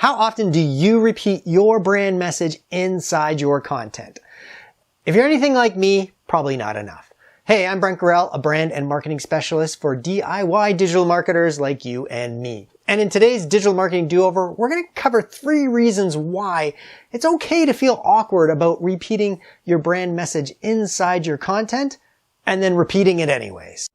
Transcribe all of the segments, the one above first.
How often do you repeat your brand message inside your content? If you're anything like me, probably not enough. Hey, I'm Brent Gorell, a brand and marketing specialist for DIY digital marketers like you and me. And in today's Digital Marketing Do-Over, we're going to cover 3 reasons why it's okay to feel awkward about repeating your brand message inside your content and then repeating it anyways.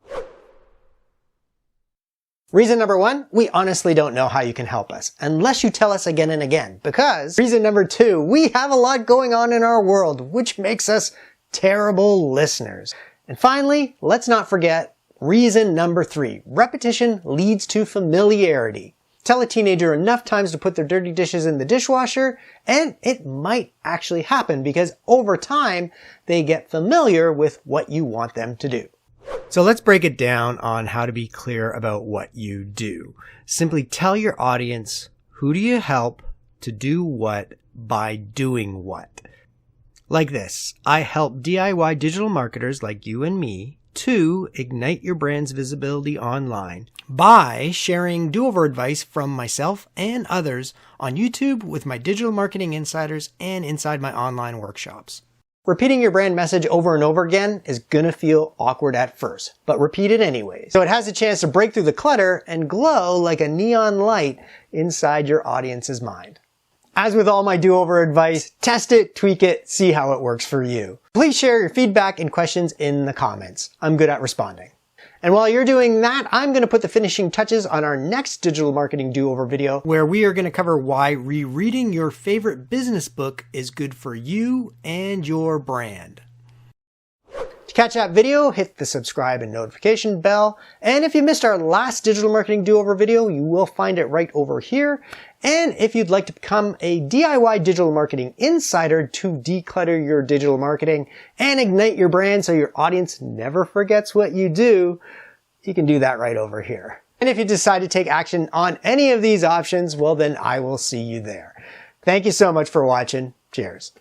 Reason number 1, we honestly don't know how you can help us, unless you tell us again and again. Because reason number 2, we have a lot going on in our world, which makes us terrible listeners. And finally, let's not forget reason number 3, repetition leads to familiarity. Tell a teenager enough times to put their dirty dishes in the dishwasher, and it might actually happen because over time, they get familiar with what you want them to do. So let's break it down on how to be clear about what you do. Simply tell your audience, who do you help to do what by doing what? Like this, I help DIY digital marketers like you and me to ignite your brand's visibility online by sharing do-over advice from myself and others on YouTube with my digital marketing insiders and inside my online workshops. Repeating your brand message over and over again is gonna feel awkward at first, but repeat it anyway. So it has a chance to break through the clutter and glow like a neon light inside your audience's mind. As with all my do-over advice, test it, tweak it, see how it works for you. Please share your feedback and questions in the comments. I'm good at responding. And while you're doing that, I'm going to put the finishing touches on our next Digital Marketing Do-Over video, where we are going to cover why rereading your favorite business book is good for you and your brand. To catch that video, hit the subscribe and notification bell. And if you missed our last Digital Marketing Do-Over video, you will find it right over here. And if you'd like to become a DIY digital marketing insider to declutter your digital marketing and ignite your brand so your audience never forgets what you do, you can do that right over here. And if you decide to take action on any of these options, well then I will see you there. Thank you so much for watching. Cheers.